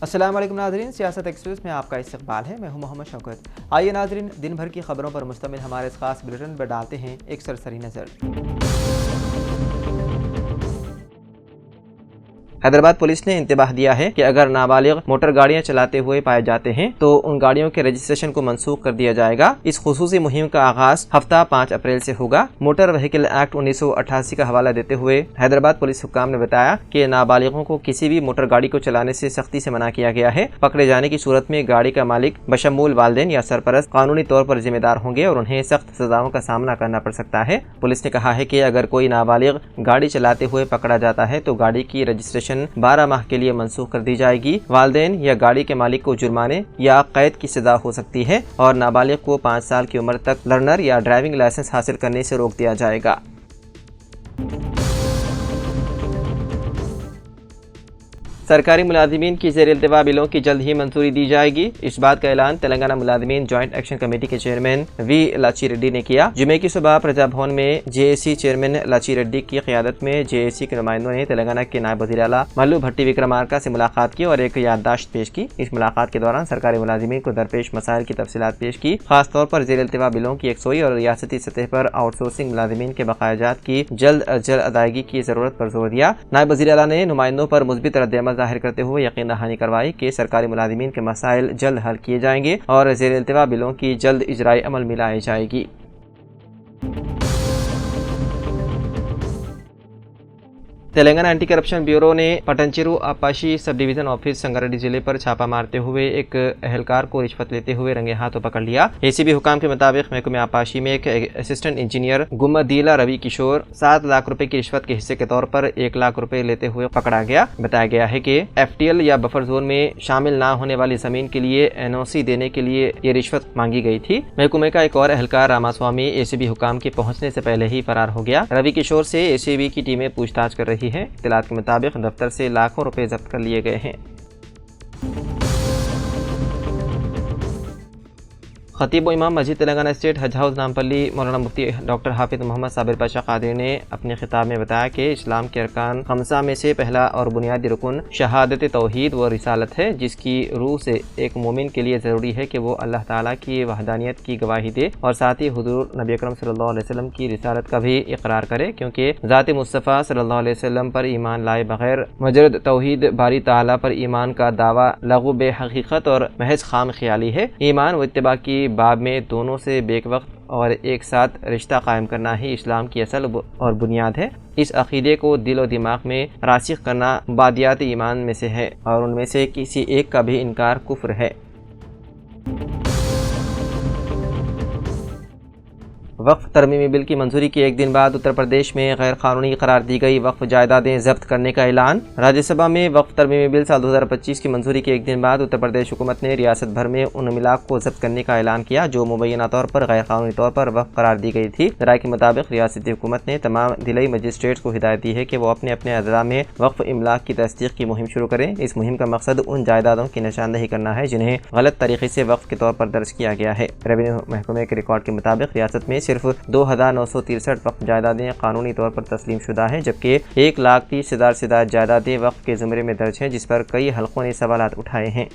अस्सलाम वालेकुम नाज़रीन, सियासत एक्सप्रेस में आपका इस्तकबाल है। मैं हूं मोहम्मद शौकत। आइए नाज़रीन, दिन भर की खबरों पर मुश्तमिल हमारे इस खास बुलेटिन पर डालते हैं एक सरसरी नज़र। हैदराबाद पुलिस ने इंतबाह दिया है कि अगर नाबालिग मोटर गाड़ियां चलाते हुए पाए जाते हैं तो उन गाड़ियों के रजिस्ट्रेशन को मनसूख कर दिया जाएगा। इस खुसूसी मुहिम का आगाज हफ्ता 5 अप्रैल से होगा। मोटर व्हीकल एक्ट 1988 का हवाला देते हुए हैदराबाद पुलिस हुक्काम ने बताया कि नाबालिगों को किसी भी मोटर गाड़ी को चलाने से सख्ती से मना किया गया है। पकड़े जाने की सूरत में गाड़ी का मालिक बशमूल वालिदैन या सरपरस्त कानूनी तौर पर जिम्मेदार होंगे और उन्हें सख्त सजाओं का सामना करना पड़ सकता है। पुलिस ने कहा है कि अगर कोई नाबालिग गाड़ी चलाते हुए पकड़ा जाता है तो गाड़ी की रजिस्ट्रेशन 12 माह के लिए मनसूख कर दी जाएगी। वालिदैन या गाड़ी के मालिक को जुर्माने या कैद की सजा हो सकती है और नाबालिग को 5 साल की उम्र तक लर्नर या ड्राइविंग लाइसेंस हासिल करने से रोक दिया जाएगा। सरकारी मुलाजिमीन की ज़ेर इल्तिवा बिलों की जल्द ही मंजूरी दी जाएगी। इस बात का ऐलान तेलंगाना मुलाजिमीन जॉइंट एक्शन कमेटी के चेयरमैन वी लाची रेड्डी ने किया। जुमे की सुबह प्रजा भवन में जेएसी चेयरमैन लाची रेड्डी की क़यादत में जेएसी के नुमाइंदों ने तेलंगाना के नायब वज़ीर आला मल्लू भट्टी विक्रमार्का से मुलाकात की और एक याददाश्त पेश की। इस मुलाकात के दौरान सरकारी मुलाजिमीन को दरपेश मसाइल की तफसीलात पेश की। खासतौर पर ज़ेर इल्तिवा बिलों की यकसोई और रियासती सतह पर आउटसोर्सिंग मुलाजिमीन के बकायाजात की जल्द अज जल्द अदायगी की ज़रूरत पर जोर दिया। नायब वज़ीर आला ने नुमाइंदों पर मुस्बित रद्द-ए-अमल ज़ाहिर करते हुए यकीन दहानी करवाई कि सरकारी मुलाजिमीन के मसाइल जल्द हल किए जाएंगे और ज़ेर इल्तिवा बिलों की जल्द इजराई अमल में लाई जाएगी। तेलंगाना एंटी करप्शन ब्यूरो ने Patancheru आपाशी sub division office Sangareddy जिले पर छापा मारते हुए एक एहलकार को रिश्वत लेते हुए रंगे हाथों पकड़ लिया। एसीबी हुकाम के मुताबिक महकमे आपाशी में एक असिस्टेंट इंजीनियर गुम्मदीला रवि किशोर 7 लाख रुपए की रिश्वत के हिस्से के तौर पर 1 लाख रुपए लेते हुए पकड़ा गया। बताया गया है कि एफटीएल या बफर जोन में शामिल न होने वाली जमीन के लिए एनओसी देने के लिए ये रिश्वत मांगी गई थी। महकमे का एक और एहलकार रामास्वामी एसीबी हुकाम के पहुंचने से पहले ही फरार हो गया। रवि किशोर से एसीबी की टीमें पूछताछ कर रही है। इत्तलात के मुताबिक दफ्तर से लाखों रुपए जब्त कर लिए गए हैं। खतीब व इमाम मस्जिद तेलंगाना स्टेट हज हाउस नामपल्ली मौलाना मुफ्ती डॉक्टर हाफिज मोहम्मद साबिर पाशा कादरी ने अपने खिताब में बताया कि इस्लाम के अरकान खमसा में से पहला और बुनियादी रुकन शहादत तौहीद व रिसालत है, जिसकी रूह से एक मोमिन के लिए ज़रूरी है कि वो अल्लाह ताला की वहदानियत की गवाही दे और साथ ही हुजूर नबी अकरम सल्लल्लाहु अलैहि वसल्लम की रिसालत का भी इकरार करे, क्योंकि ज़ात मुस्तफ़ा सल्लल्लाहु अलैहि वसल्लम पर ईमान लाए बगैर मजरद तौहीद बारी ताला पर ईमान का दावा लगू बेहकीकत और महज खाम ख्याली है। ईमान व इत्तिबा की बाब में दोनों से बेवक्त और एक साथ रिश्ता कायम करना ही इस्लाम की असल और बुनियाद है। इस अकीदे को दिल और दिमाग में रासिख करना बादियात ईमान में से है और उनमें से किसी एक का भी इनकार कुफ्र है। वक्फ तरमीमी बिल की मंजूरी के एक दिन बाद उत्तर प्रदेश में गैर कानूनी करार दी गई वक्फ जायदादें जब्त करने का ऐलान। राज्यसभा में वक्फ तरमीमी बिल साल 2025 की मंजूरी के एक दिन बाद उत्तर प्रदेश हुकूमत ने रियासत भर में उन मिलाक को जब्त करने का ऐलान किया जो मुबैना तौर पर गैर कानूनी तौर पर वक्फ करार दी गई थी। राय के मुताबिक रियासती हुकूमत ने तमाम जिले मजिस्ट्रेट्स को हिदायत दी है कि वो अपने अपने अजला में वक्फ इमलाक की तस्दीक की मुहिम शुरू करें। इस मुहिम का मकसद उन जायदादों की निशानदही करना है जिन्हें गलत तरीके से वक्फ के तौर पर दर्ज किया गया है। रेवेन्यू महकमे के रिकॉर्ड के मुताबिक रियासत में सिर्फ 2963 वक्फ जायदादें कानूनी तौर पर तस्लीम शुदा हैं, जबकि 1,30,000 से ज्यादा जायदादें वक्फ के ज़ुमरे में दर्ज हैं, जिस पर कई हलकों ने सवालात उठाए हैं।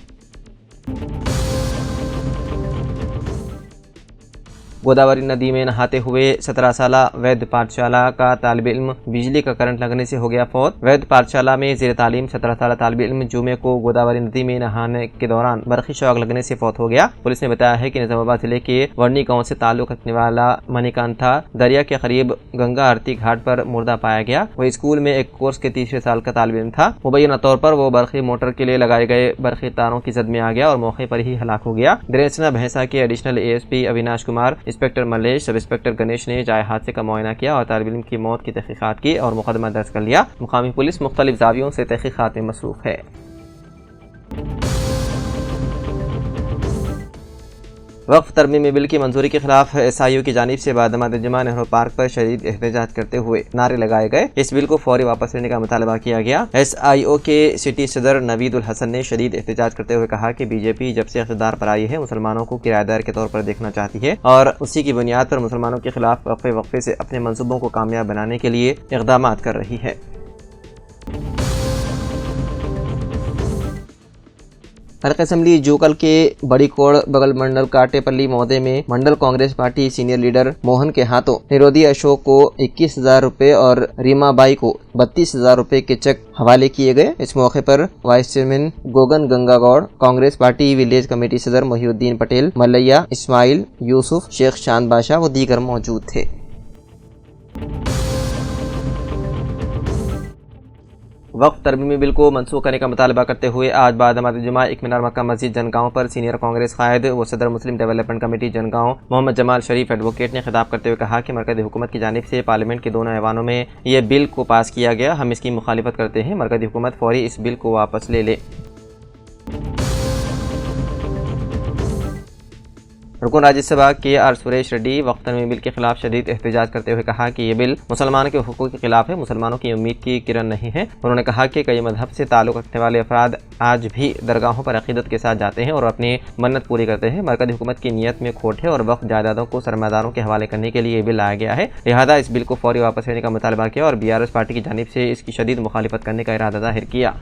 गोदावरी नदी में नहाते हुए 17 साला वैद पाठशाला का तालिब इल्म बिजली का करंट लगने से हो गया फौत। वैद पाठशाला में ज़ेर तालीम 17 साला तालिब इल्म जुमे को गोदावरी नदी में नहाने के दौरान बरक़ी शॉक लगने से फौत हो गया। पुलिस ने बताया है कि निजामाबाद जिले के वर्णी गाँव से ताल्लुक रखने वाला मणिकांता दरिया के करीब गंगा आरती घाट पर मुर्दा पाया गया। वह स्कूल में एक कोर्स के तीसरे साल का तालिब इल्म था। मुबैना तौर पर वो बरक़ी मोटर के लिए लगाए गए बरक़ी तारों की जद में आ गया और मौके पर ही हलाक हो गया। दरेसना भैंसा के additional ASP Avinash Kumar, inspector Mallesh, sub inspector Ganesh ने जाए हादसे का मुआयना किया और तालिब इल्म की मौत की तहकीकात की और मुकदमा दर्ज कर लिया। मुकामी पुलिस मुख्तलिफ जावियों से तहकीकात में मसरूफ है। वक्फ तरमीमी बिल की मंजूरी के खिलाफ SIU की जानिब से बादमाद जुमा नेहरू पार्क पर शदीद एहतजाज करते हुए नारे लगाए गए। इस बिल को फौरी वापस लेने का मुतालबा किया गया। SIO के सिटी सदर नवीद उल हसन ने शदीद एहतजाज करते हुए कहा कि BJP जब से इक़्तिदार पर आई है मुसलमानों को किराएदार के तौर पर देखना चाहती है और उसी की बुनियाद पर मुसलमानों के खिलाफ वक्फे से अपने मंसूबों को कामयाब बनाने के लिए इक़दाम कर रही है। हल्का असम्बली जोकल के बड़ी कोड़ बगल मंडल काटेपल्ली महोदय में mandal Congress party senior leader Mohan के हाथों निरोधी अशोक को 21,000 रुपए और रीमा बाई को 32,000 रुपए के चेक हवाले किए गए। इस मौके पर vice chairman Gogan Ganga Goud, Congress party village committee सदर मोहिउद्दीन पटेल, मल्लैया इस्माइल, यूसुफ, शेख चांद बादशाह व दीगर मौजूद थे। वक्फ तरमीमी बिल को मनसूख करने का मुतालबा करते हुए आज बाद नमाज़ जुमा इत्मीनान मक्का मस्जिद जनगांव पर सीनियर कांग्रेस कायद व सदर मुस्लिम डेवलपमेंट कमेटी जनगांव मोहम्मद जमाल शरीफ एडवोकेट ने खिताब करते हुए कहा कि मरकज़ी हुकूमत की जानिब से पार्लियामेंट के दोनों ऐवानों में यह बिल को पास किया गया। हम इसकी मुखालिफत करते हैं। मरकज़ी हुकूमत फौरी इस बिल को वापस ले ले। रुकन राज्यसभा KR सुरेश रेड्डी वक्फ तरमीमी बिल के खिलाफ शदीद एहतजाज करते हुए कहा कि यह बिल मुसलमानों के हुकूक के खिलाफ है, मुसलमानों की उम्मीद की किरण नहीं है। उन्होंने कहा कि कई मजहब से ताल्लुक़ रखने वाले अफराद आज भी दरगाहों पर अक़ीदत के साथ जाते हैं और अपनी मन्नत पूरी करते हैं। मरकज़ी हुकूमत की नीयत में खोट है और वक्फ जायदादों को सरमादारों के हवाले करने के लिए यह बिल लाया गया है। लिहाजा इस बिल को फौरी वापस लेने का मुतालबा किया और BRS पार्टी की जानिब से इसकी शदीद मुखालिफत करने का इरादा जाहिर किया।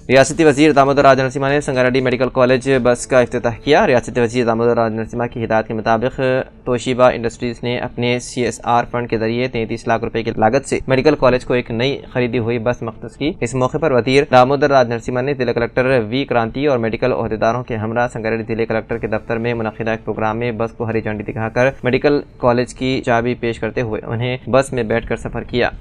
रियासती वज़ीर दामोदर राज नरसिम्हा ने संगारेड्डी मेडिकल कॉलेज बस का इफ्तिताह किया। रियासती वज़ीर दामोदर राज नरसिम्हा की हिदायत के मुताबिक तोशिबा इंडस्ट्रीज़ ने अपने CSR फंड के जरिए 33 लाख रुपए की लागत से मेडिकल कॉलेज को एक नई खरीदी हुई बस मख्तस की। इस मौके पर वज़ीर दामोदर राज नरसिम्हा ने जिला कलेक्टर V क्रांति और मेडिकल अहदेदारों के हमरा संगारेड्डी जिले कलेक्टर के दफ्तर में मुनक़िदा एक प्रोग्राम में बस को हरी झंडी दिखाकर मेडिकल कॉलेज की चाबी पेश करते हुए उन्हें बस में बैठ कर सफ़र किया।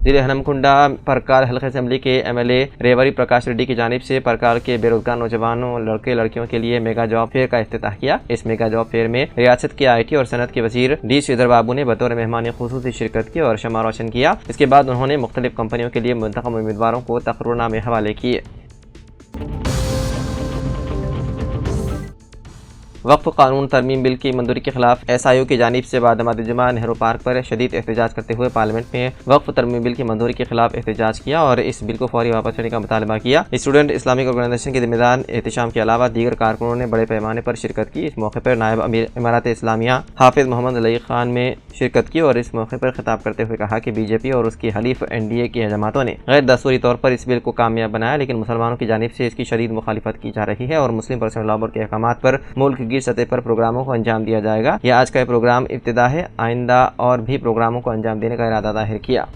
जिले हनमकुंडा परकाल हल्के असम्बली के MLA रेवरी प्रकाश रेड्डी की जानिब से परकाल के बेरोजगार नौजवानों लड़के लड़कियों के लिए मेगा जॉब फेयर का इफ्तिताह किया। इस मेगा जॉब फेयर में रियासत के IT और सनत के वज़ीर D श्रीधर बाबू ने बतौर मेहमान खुसूसी शिरकत की और शमा रोशन किया। इसके बाद उन्होंने मुख्तलिफ कंपनियों के लिए मुंतखब उम्मीदवारों को तकर्रुरनामे हवाले किए। वक्फ कानून तरमीम बिल की मंजूरी के खिलाफ SIO की जानिब से बाद नमाज़ जुमा नेहरू पार्क पर शदीद एहतजाज करते हुए पार्लियामेंट में वक्फ तरमीम बिल की मंजूरी के खिलाफ एहतजाज किया और इस बिल को फौरी वापस लेने का मुतालबा किया। स्टूडेंट इस्लामिक ऑर्गेनाइजेशन के जिम्मेदार एहतशाम के अलावा दीगर कारकुनों ने बड़े पैमाने पर शिरकत की। इस मौके पर नायब अमीर इमारत इस्लामिया हाफिज मोहम्मद लई खान में शिरकत की और इस मौके पर खिताब करते हुए कहा कि BJP और उसकी हलीफ NDA की जमातों ने गैर दस्तूरी तौर पर इस बिल को कामयाब बनाया, लेकिन मुसलमानों की जानिब से इसकी शदीद मुखालिफत की जा रही है और मुस्लिम पर्सनल लॉ बोर्ड के अहकामात पर मुल्क गिर सतह पर प्रोग्रामों को अंजाम दिया जाएगा। यह आज का प्रोग्राम इब्तिदा है। आइंदा और भी प्रोग्रामों को अंजाम देने का इरादा जाहिर किया।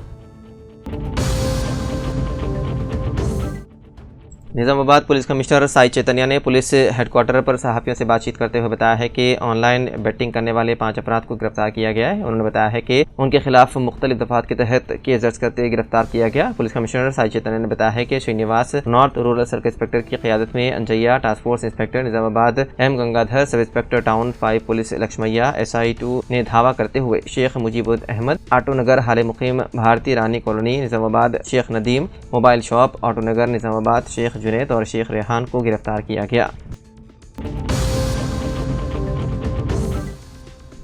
निज़ामाबाद पुलिस कमिश्नर साई चैतन्या ने पुलिस हेडक्वार्टर पर सहाफ़ियों से बातचीत करते हुए बताया है कि ऑनलाइन बेटिंग करने वाले 5 अफराद को गिरफ्तार किया गया है। उन्होंने बताया है कि उनके खिलाफ मुख्तलिफ दफात के तहत केस दर्ज करते गिरफ्तार किया गया। पुलिस कमिश्नर साई चैतन्या ने बताया है कि Srinivas north rural circle inspector की क़यादत में Anjaiah task force inspector Nizamabad M Gangadhar, sub inspector town 5 police Laxmaiah SI2 ने धावा करते हुए शेख मुजीबुर अहमद ऑटोनगर हाल मुकीम Bharatiya Rani colony Nizamabad, Sheikh Nadeem mobile shop Autonagar Nizamabad, Sheikh Junaid और शेख रेहान को गिरफ्तार किया गया।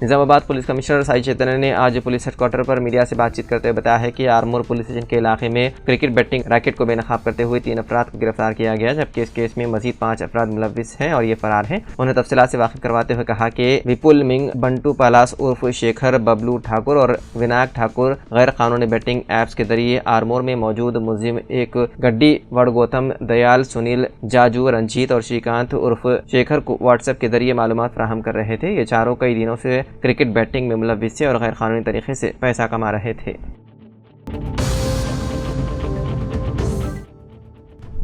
निज़ामाबाद पुलिस कमिश्नर साई चैतन्य ने आज पुलिस हेडक्वार्टर पर मीडिया से बातचीत करते हुए बताया है कि आरमोर पुलिस स्टेशन के इलाके में क्रिकेट बैटिंग रैकेट को बेनकाब करते हुए 3 अफराद को गिरफ्तार किया गया, जबकि इस केस में मजीद 5 अफराद मुलव्विस हैं और ये फरार हैं। उन्हें तफसीलात से वाकिफ करवाते हुए कहा कि विपुल मिंग, बंटू पलास उर्फ शेखर, बबलू ठाकुर और विनायक ठाकुर गैर कानूनी बैटिंग ऐप्स के जरिए आरमोर में मौजूद मुलजिम एक गड्डी वड़गौतम, दयाल, सुनील, जाजू, रंजीत और श्रीकांत उर्फ शेखर को व्हाट्सएप के जरिए मालूमात फराहम कर रहे थे। ये चारों कई दिनों से क्रिकेट बैटिंग में मुलव्विस थे और गैर कानूनी तरीके से पैसा कमा रहे थे।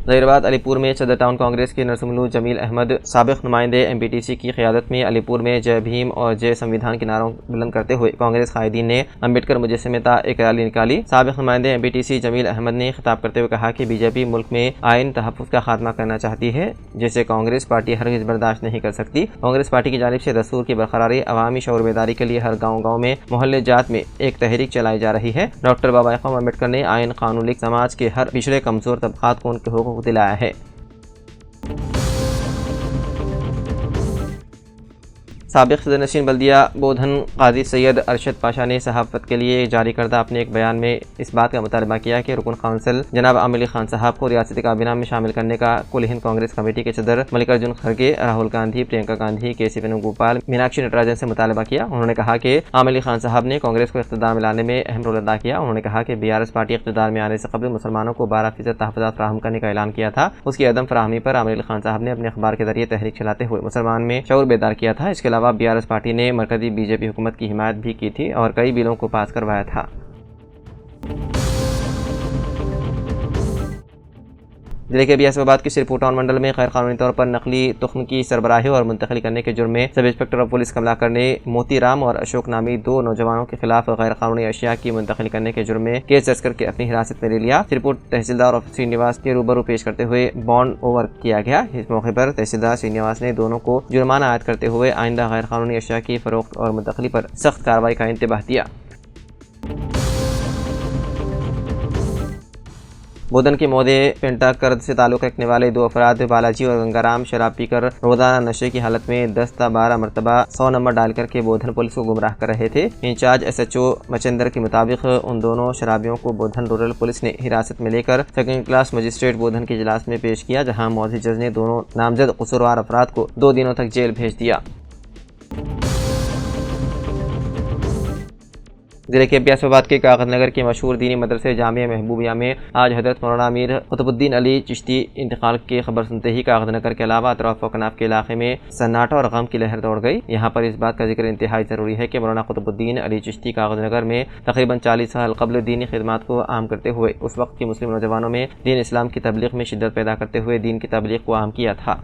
ज़हीराबाद अलीपुर में सदर टाउन कांग्रेस के नरसिमुल्लू जमील अहमद साबिक नुमाइंदे MPTC की क़यादत में अलीपुर में जय भीम और जय संविधान के नारों बुलंद करते हुए कांग्रेस कायदीन ने अम्बेडकर मुजस्समेता एक रैली निकाली। साबिक नुमाइंदे MPTC जमील अहमद ने खिताब करते हुए कहा कि BJP मुल्क में आइन तहफ़्फ़ुज़ का खात्मा करना चाहती है, जिसे कांग्रेस पार्टी हरगिज़ बर्दाश्त नहीं कर सकती। कांग्रेस पार्टी की जानिब से दस्तूर की बरकरारी, अवामी शऊर बेदारी के लिए हर गाँव में मोहल्ले जात में एक तहरीक चलाई जा रही है। डॉक्टर बाबा ख़ौम अम्बेडकर ने आइन कानून लिख समाज के हर पिछड़े कमज़ोर तबक़ात को उनके हुकूक़ दिलाया है। साबिक़ सदर नशीन बल्दिया बोधन काजी सैयद अरशद पाशा ने सहाफ़त के लिए जारी करदा अपने एक बयान में इस बात का मुतालबा किया कि रुकन काउंसिल जनाब आमिर अली खान साहब को रियासती काबीना में शामिल करने का कुल हिंद कांग्रेस कमेटी के सदर मल्लिकार्जुन खड़गे, राहुल गांधी, प्रियंका गांधी, KC वेणुगोपाल, मीनाक्षी नटराजन से मुतालबा किया। उन्होंने कहा कि आमिर अली खान साहब ने कांग्रेस को इक़्तिदार में लाने में अहम रोल अदा किया। उन्होंने कहा कि BRS पार्टी इक़्तिदार में आने से कबल मुसलमानों को 12% तहफ़्फ़ुज़ात फराहम करने का ऐलान किया था। उसकी अदम फराहमी पर आमिर अली खान साहब ने अपने अखबार के जरिए तहरीक चलाते हुए मुसलमान में शऊर बेदार किया था। इसके अलावा BRS पार्टी ने मरकज़ी BJP हुकूमत की हिमायत भी की थी और कई बिलों को पास करवाया था। जिले के बियासबाद के सिरपुर टाउन मंडल में गैर कानूनी तौर पर नकली तुख्म की सरबराही और मुंतकिल करने के जुर्म में sub inspector of police Kamlakar ने मोती राम और अशोक नामी 2 नौजवानों के खिलाफ गैर कानूनी अशिया की मुंतकिल करने के जुर्म में केस दर्ज करके अपनी हिरासत में ले लिया। सिरपुर तहसीलदार और श्रीनिवास के रूबरू पेश करते हुए बॉन्ड ओवर किया गया। इस मौके पर तहसीलदार श्रीनिवास ने दोनों को जुर्माना आयद करते हुए आइंदा गैर कानूनी अशिया की फरोख्त और मुंतकिली पर सख्त कार्रवाई का इंतबाह दिया। बोधन के मोहदे पेंटा कर्द से ताल्लुक़ रखने वाले 2 अफराद बालाजी और गंगाराम शराब पीकर रोज़ाना नशे की हालत में 10 से 12 मरतबा 100 नंबर डाल करके बोधन पुलिस को गुमराह कर रहे थे। इंचार्ज SHO मचंदर के मुताबिक उन दोनों शराबियों को बोधन रूरल पुलिस ने हिरासत में लेकर 2nd क्लास मजिस्ट्रेट बोधन के इजलास में पेश किया, जहाँ मौजूद जज ने दोनों नामजद कसूरवार अफराद को 2 दिनों तक जेल भेज दिया। जिले के बियासबाद के कागज नगर के मशहूर दीनी मदरसे जामिया महबूबिया में आज हज़रत मौलाना अमीर कुतुबुद्दीन अली चिश्ती इंतकाल की खबर सुनते ही कागज नगर के अलावा अतराफ व कनाफ के इलाके में सन्नाटा और गम की लहर दौड़ गई। यहाँ पर इस बात का जिक्र इंतहाई ज़रूरी है कि मौलाना कुतुबुद्दीन अली चिश्ती कागज नगर में तकरीबन 40 साल कबल दीनी खिदमात को आम करते हुए उस वक्त के मुस्लिम नौजवानों में दीन इस्लाम की तबलीग में शिद्दत पैदा करते हुए दीन की तबलीग को आम किया था।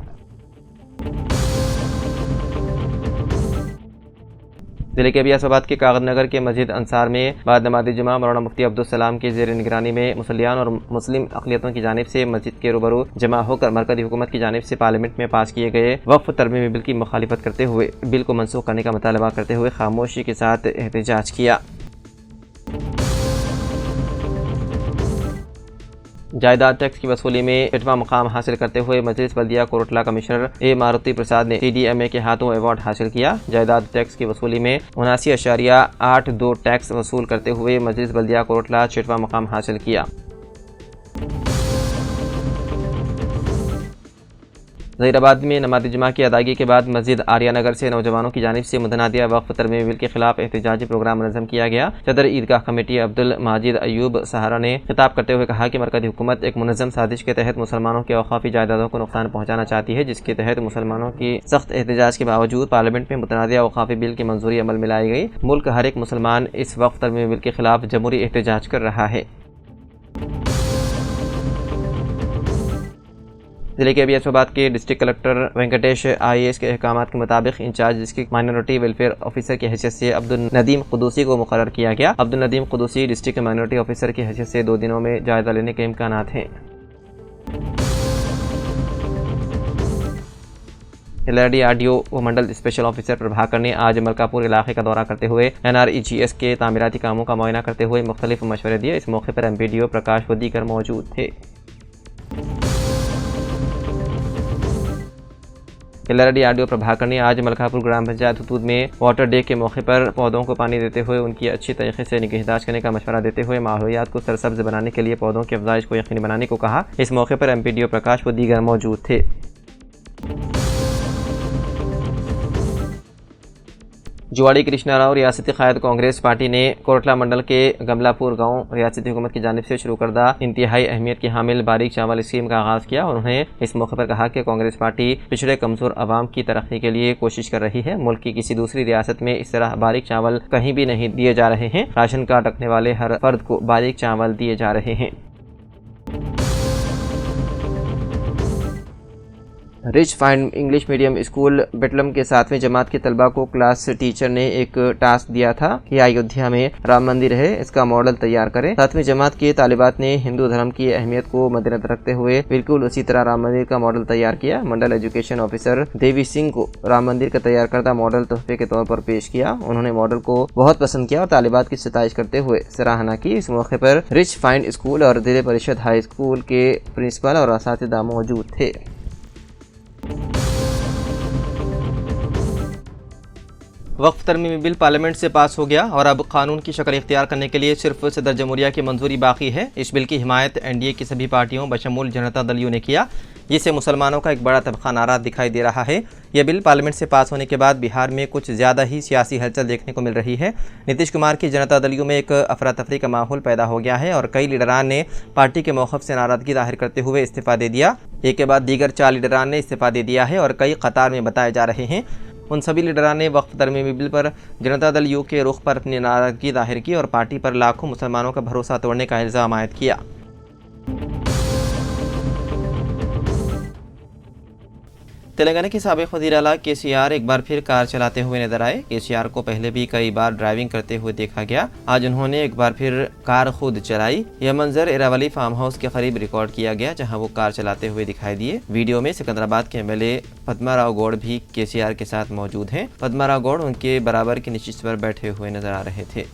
जिले के बियासबाद के कागज नगर के मस्जिद अंसार में बाद नमाज जुमा मौलाना मुफ्ती अब्दुल सलाम की ज़ेर निगरानी में मुसल्लियान और मुस्लिम अक़लियतों की जानिब से मस्जिद के रूबरू जमा होकर मरकज़ी हुकूमत की जानिब से पार्लियामेंट में पास किए गए वक्फ तरमीमी बिल की मुखालिफत करते हुए बिल को मनसूख करने का मुतालबा करते हुए खामोशी के साथ एहतजाज किया। जायदाद टैक्स की वसूली में 8वां मुकाम हासिल करते हुए मजलिस बल्दिया कोरटला कमिश्नर A मारुति प्रसाद ने TDMA के हाथों अवार्ड हासिल किया। जायदाद टैक्स की वसूली में 79.82 टैक्स वसूल करते हुए मजलिस बल्दिया कोरटला 6वां मुकाम हासिल किया। ज़हीराबाद में नमाज जुमा की अदायगी के बाद मस्जिद आर्या नगर से नौजवानों की जानिब से मुतनादिया वक्फ तरमीमी बिल के खिलाफ एहतजाजी प्रोग्राम मुनज़्ज़म किया गया। सदर ईदगाह कमेटी अब्दुल माजिद अयूब सहारा ने खिताब करते हुए कहा कि मरकज़ी हुकूमत एक मुनज़्ज़म साजिश के तहत मुसलमानों के औक़ाफ़ी जायदादों को नुकसान पहुँचाना चाहती है, जिसके तहत मुसलमानों की सख्त एहतजाज के बावजूद पार्लियामेंट में मुतनादिया औक़ाफ़ी बिल की मंजूरी अमल में लाई गई। मुल्क हर एक मुसलमान इस वक्फ तरमीमी बिल के खिलाफ जमहूरी एहतजाज कर रहा है। जिले के बियासबाद के डिस्ट्रिक्ट कलेक्टर वेंकटेश IAS के अहकामात के मुताबिक incharge district minority welfare officer की हैसियत से अब्दुल नदीम कुदूसी को मुकर्रर किया गया। Abdul Nadeem Kuddusi district minority officer की हैसियत से 2 दिनों में जायजा लेने के इम्कानात हैं। LRDRDO व मंडल स्पेशल ऑफिसर प्रभाकर ने आज मलकापुर इलाके का दौरा करते हुए NREGS के तामीराती कामों का मुआयना करते हुए मुख्तलिफ मशवरे दिए। इस मौके पर MPDO प्रकाश व दीगर मौजूद थे। LRDRDO प्रभाकर ने आज मलकापुर ग्राम पंचायत हदूद में वाटर डे के मौके पर पौधों को पानी देते हुए उनकी अच्छी तरीके से निगहदाश्त करने का मशवरा देते हुए माहौलियात को सरसब्ज बनाने के लिए पौधों की अफजाइश को यकीनी बनाने को कहा। इस मौके पर MPDO प्रकाश व दीगर मौजूद थे। जुवाड़ी कृष्णा राव रियासती क़यादत कांग्रेस पार्टी ने कोरटला मंडल के गमलापुर गांव रियासती हुकूमत की जानिब से शुरू करदा इंतहाई अहमियत की हामिल बारीक चावल स्कीम का आगाज़ किया। उन्होंने इस मौके पर कहा कि कांग्रेस पार्टी पिछड़े कमज़ोर आवाम की तरक्की के लिए कोशिश कर रही है। मुल्क की किसी दूसरी रियासत में इस तरह बारीक चावल कहीं भी नहीं दिए जा रहे हैं। राशन कार्ड रखने वाले हर फर्द को बारीक चावल दिए जा रहे हैं। Rich find English medium school बेटलम के 7वीं जमात के तलबा को क्लास टीचर ने एक टास्क दिया था कि अयोध्या में राम मंदिर है, इसका मॉडल तैयार करें। 7वीं जमात के तालिबात ने हिंदू धर्म की अहमियत को मद्देनजर रखते हुए बिल्कुल उसी तरह राम मंदिर का मॉडल तैयार किया। मंडल एजुकेशन ऑफिसर देवी सिंह को राम मंदिर का तैयार करदा मॉडल तोहफे के तौर पर पेश किया। उन्होंने मॉडल को बहुत पसंद किया और तालिबात की सिताइश करते हुए सराहना की। इस मौके पर रिच फाइंड स्कूल और जिले परिषद हाई स्कूल के प्रिंसिपल और असातिज़ा मौजूद थे। वक्फ तरमीमी बिल पार्लियामेंट से पास हो गया और अब कानून की शक्ल इख्तियार करने के लिए सिर्फ सदर जमहूरिया की मंजूरी बाकी है। इस बिल की हिमायत एनडीए की सभी पार्टियों बशमूल जनता दल यू ने किया, जिससे मुसलमानों का एक बड़ा तबका नाराज दिखाई दे रहा है। यह बिल पार्लियामेंट से पास होने के बाद बिहार में कुछ ज़्यादा ही सियासी हलचल देखने को मिल रही है। नीतीश कुमार की जनता दल यू में एक अफरा तफरी का माहौल पैदा हो गया है और कई लीडरान ने पार्टी के मौक़िफ़ से नाराज़गी जाहिर करते हुए इस्तीफ़ा दे दिया। एक के बाद दीगर 4 लीडरान ने इस्तीफ़ा दे दिया है और कई कतार में बताए जा रहे हैं। उन सभी लीडरान ने वक्फ तरमीमी बिल पर जनता दल यू के रुख पर अपनी नाराज़गी जाहिर की और पार्टी पर लाखों मुसलमानों का भरोसा तोड़ने का इल्ज़ाम आयद किया। तेलंगाना के साबिक़ वज़ीर आला KCR एक बार फिर कार चलाते हुए नजर आए। KCR को पहले भी कई बार ड्राइविंग करते हुए देखा गया, आज उन्होंने एक बार फिर कार खुद चलाई। यह मंजर एरावली फार्म हाउस के करीब रिकॉर्ड किया गया, जहां वो कार चलाते हुए दिखाई दिए। वीडियो में सिकंदराबाद के MLA पद्माराव गौड़ भी KCR के साथ मौजूद हैं। पद्माराव गौड़ उनके बराबर की नशिस्त पर बैठे हुए नजर आ रहे थे।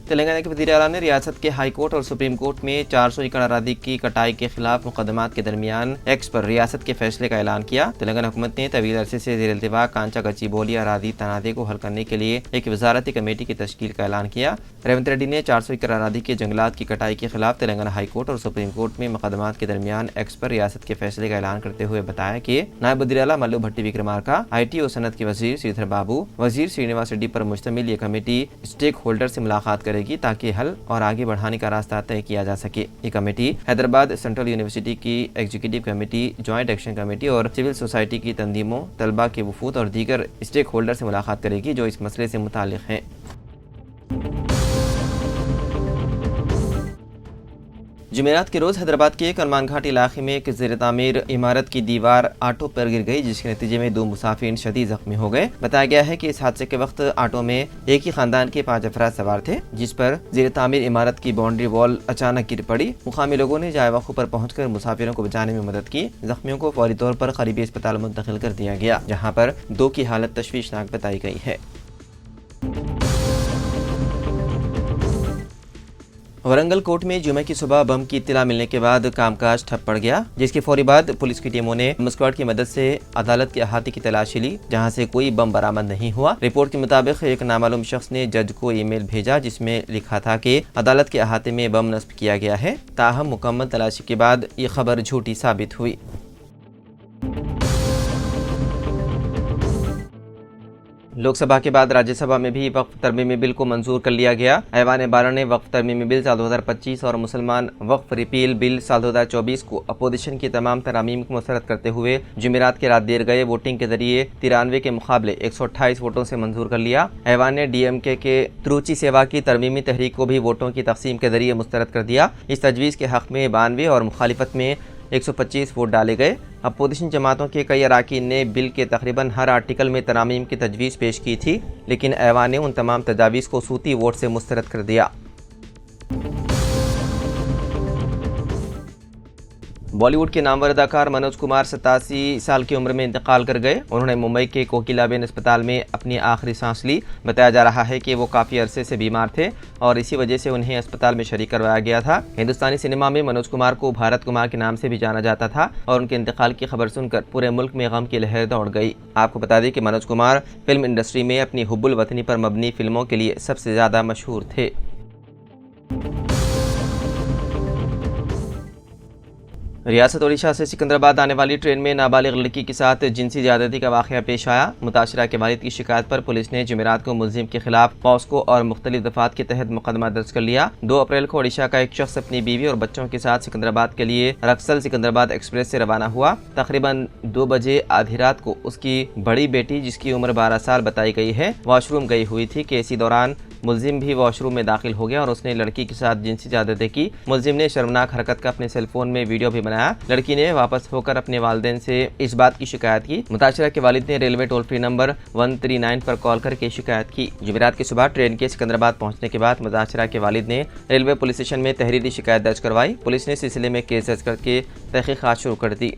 तेलंगाना के वज़ीर आला ने रियासत के हाई कोर्ट और सुप्रीम कोर्ट में 400 एकड़ अरादी की कटाई के खिलाफ मुकदमात के दरमियान एक्स पर रियासत के फैसले का ऐलान किया। तेलंगाना हुकूमत ने तवील अरसे से ज़ेर इल्तिवा कांचा गच्चीबोली अरादी तनाज़े को हल करने के लिए एक वजारती कमेटी की तश्कील का ऐलान किया। रेवंत रेड्डी ने 400 एकड़ अरादी के जंगलात की कटाई के खिलाफ तेलंगाना हाई कोर्ट और सुप्रीम कोर्ट में मुकदमात के दरमियान एक्स पर रियासत के फैसले का ऐलान करते हुए बताया कि नायब वज़ीर आला मल्लू भट्टी विक्रमार्का, IT और सनत के वज़ीर श्रीधर बाबू, वज़ीर श्रीनिवास रेड्डी पर मुश्तमिल ये कमेटी स्टेक होल्डर से मुलाकात करेगी ताकि हल और आगे बढ़ाने का रास्ता तय किया जा सके। ये कमेटी हैदराबाद सेंट्रल यूनिवर्सिटी की executive committee, joint action committee और सिविल सोसाइटी की तंजीमों, तलबा के वफूद और दीगर स्टेक होल्डर से मुलाकात करेगी जो इस मसले से मुताल्लिक़ हैं। जुमेरात के रोज़ हैदराबाद के करमान घाट इलाके में एक ज़ेर तामीर इमारत की दीवार ऑटो पर गिर गई, जिसके नतीजे में 2 मुसाफिर शदीद जख्मी हो गए। बताया गया है कि इस हादसे के वक्त ऑटो में एक ही खानदान के 5 अफराद सवार थे, जिस पर ज़ेर तामीर इमारत की बाउंड्री वॉल अचानक गिर पड़ी। मुकामी लोगों ने जाए वक्त पर पहुंचकर मुसाफिरों को बचाने में मदद की। जख्मियों को फौरी तौर पर करीबी अस्पताल मुंतकिल कर दिया गया, जहाँ पर 2 की हालत तशवीशनाक बताई गई है। वरंगल कोर्ट में जुमे की सुबह बम की इत्तला मिलने के बाद कामकाज ठप पड़ गया, जिसके फौरी बाद पुलिस की टीमों ने बम स्क्वाड की मदद से अदालत के अहाते की तलाशी ली, जहां से कोई बम बरामद नहीं हुआ। रिपोर्ट के मुताबिक एक नामालूम शख्स ने जज को ईमेल भेजा, जिसमें लिखा था कि अदालत के अहाते में बम नस्ब किया गया है। ताहम मुकम्मल तलाशी के बाद ये खबर झूठी साबित हुई। लोकसभा के बाद राज्यसभा में भी वक्फ तरमीमी बिल को मंजूर कर लिया गया। ऐवान बारह ने वक्फ तरमीमी बिल साल 2025 और मुसलमान वक्फ रिपील बिल साल 2024 को अपोजिशन की तमाम तरामीम को मुस्तरद करते हुए जुमेरात के रात देर गए वोटिंग के जरिए 93 के मुकाबले 128 वोटों से मंजूर कर लिया। ऐवान ने DMK के त्रुचि सेवा की तरमीमी तहरीक को भी वोटों की तकसीम के जरिए मुस्तरद कर दिया। इस तजवीज़ के हक़ में 92 और मुखालिफत में 125 वोट डाले गए। अपोजिशन जमातों के कई अराकीन ने बिल के तकरीबन हर आर्टिकल में तरामीम की तजवीज़ पेश की थी, लेकिन ऐवान ने उन तमाम तजावीज़ को सूती वोट से मुस्तरद कर दिया। बॉलीवुड के नामवर अदाकार मनोज कुमार 87 साल की उम्र में इंतकाल कर गए। उन्होंने मुंबई के कोकिलाबेन अस्पताल में अपनी आखिरी सांस ली। बताया जा रहा है कि वो काफ़ी अरसे से बीमार थे और इसी वजह से उन्हें अस्पताल में शरीक करवाया गया था। हिंदुस्तानी सिनेमा में मनोज कुमार को भारत कुमार के नाम से भी जाना जाता था और उनके इंतकाल की खबर सुनकर पूरे मुल्क में गम की लहर दौड़ गई। आपको बता दें कि मनोज कुमार फिल्म इंडस्ट्री में अपनी हुब्बुल वतनी पर मबनी फिल्मों के लिए सबसे ज़्यादा मशहूर थे। रियासत ओडिशा से सिकंदराबाद आने वाली ट्रेन में नाबालिग लड़की के साथ जिनसी ज़्यादती का वाक़या पेश आया। मुताशरा के वालिद की शिकायत पर पुलिस ने जुमेरात को मुलजिम के खिलाफ पॉस्को और मुख्तलिफ दफात के तहत मुकदमा दर्ज कर लिया। 2 अप्रैल को ओडिशा का एक शख्स अपनी बीवी और बच्चों के साथ सिकंदराबाद के लिए रक्सल सिकंदराबाद एक्सप्रेस से रवाना हुआ। तकरीबन 2 बजे आधी रात को उसकी बड़ी बेटी, जिसकी उम्र 12 साल बताई गई है, वॉशरूम गई हुई थी कि इसी दौरान मुलजिम भी वॉशरूम में दाखिल हो गया और उसने लड़की के साथ जिनसी ज़्यादती की। मुलजिम ने शर्मनाक हरकत का अपने सेलफोन में वीडियो भी बनाया। लड़की ने वापस होकर अपने वालिदैन से इस बात की शिकायत की। मुताशिरा के वालिद ने रेलवे टोल फ्री नंबर 139 पर कॉल करके शिकायत की। जुमेरात की सुबह ट्रेन के सिकंदराबाद पहुंचने के बाद मुताशिरा के वालिद ने रेलवे पुलिस स्टेशन में तहरीरी शिकायत दर्ज करवाई। पुलिस ने सिलसिले में केस दर्ज करके तहकीकात शुरू कर दी।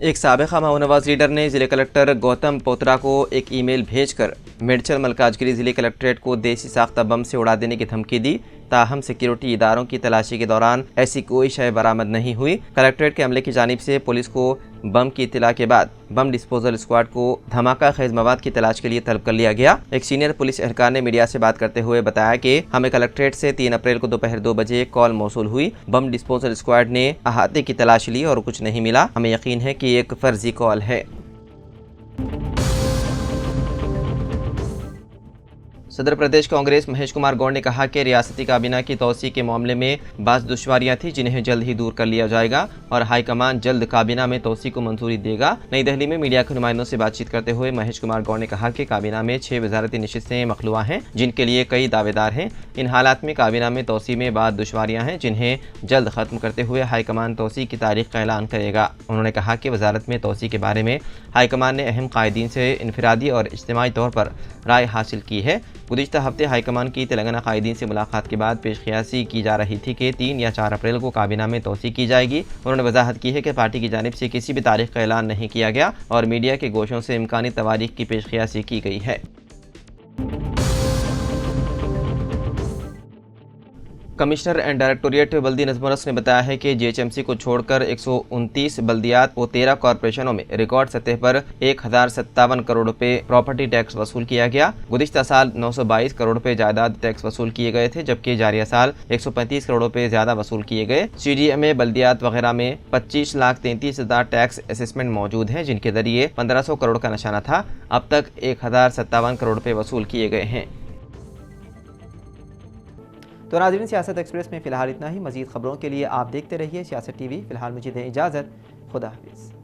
एक साबिक़ा माओनवाज लीडर ने जिले कलेक्टर गौतम पोत्रा को एक ईमेल भेजकर मेडचल मलकाजगिरी जिले कलेक्ट्रेट को देसी साख्ता बम से उड़ा देने की धमकी दी। ताहम सिक्योरिटी इदारों की तलाशी के दौरान ऐसी कोई शय बरामद नहीं हुई। कलेक्ट्रेट के अमले की जानिब से पुलिस को बम की इत्तला के बाद बम डिस्पोजल स्क्वाड को धमाका खेज मवाद की तलाश के लिए तलब कर लिया गया। एक सीनियर पुलिस एहलकार ने मीडिया से बात करते हुए बताया कि हमें कलेक्ट्रेट से 3 अप्रैल को दोपहर 2 बजे कॉल मौसूल हुई। बम डिस्पोजल स्क्वाड ने अहाते की तलाश ली और कुछ नहीं मिला। हमें यकीन है कि एक फर्जी कॉल है। सदर प्रदेश कांग्रेस महेश कुमार गौड़ ने कहा कि रियासती काबीना की तोसी के मामले में बाज़ दुश्वारियां थी जिन्हें जल्द ही दूर कर लिया जाएगा और हाईकमान जल्द काबीना में तोसी को मंजूरी देगा। नई दिल्ली में मीडिया के नुमाइंदों से बातचीत करते हुए महेश कुमार गौड़ ने कहा कि काबीना में 6 वजारती नशिस्तें मखलूआ हैं जिनके लिए कई दावेदार हैं। इन हालात में काबीना में तोसी में बाज़ दुश्वारियां हैं जिन्हें जल्द ख़त्म करते हुए हाईकमान तोसी की तारीख का ऐलान करेगा। उन्होंने कहा कि वजारत में तोसी के बारे में हाईकमान ने अहम कायदीन से इनफरादी और इज्तिमाई तौर पर राय हासिल की है। गुज़िश्ता हफ्ते हाईकमान की तेलंगाना कायदीन से मुलाकात के बाद पेशकयासी की जा रही थी कि 3 या 4 अप्रैल को काबीना में तोसी की जाएगी। उन्होंने वजाहत की है कि पार्टी की जानिब से किसी भी तारीख का ऐलान नहीं किया गया और मीडिया के गोशों से इम्कानी तवारीख की पेशकयासी की गई है। कमिश्नर एंड डायरेक्टोरेट बल्दी नज़्म-ओ-नस्क ने बताया है कि जीएचएमसी को छोड़कर 129 बल्दियात व 13 कॉरपोरेशनों में रिकॉर्ड सतह पर 1057 करोड़ रुपए प्रॉपर्टी टैक्स वसूल किया गया। गुज़िश्ता साल 922 करोड़ रुपए जायदाद टैक्स वसूल किए गए थे, जबकि जारिया साल 135 करोड़ रुपए ज्यादा वसूल किए गए। सीडीएमए बल्दियात वगैरह में 25,33,000 टैक्स असेसमेंट मौजूद हैं, जिनके जरिए 1500 करोड़ का निशाना था। अब तक 1057 करोड़ रुपए वसूल किए गए हैं। तो नाज़रीन, सियासत एक्सप्रेस में फ़िलहाल इतना ही। मज़ीद खबरों के लिए आप देखते रहिए सियासत टीवी। फ़िलहाल मुझे दें इजाज़त। खुदा हाफ़िज़।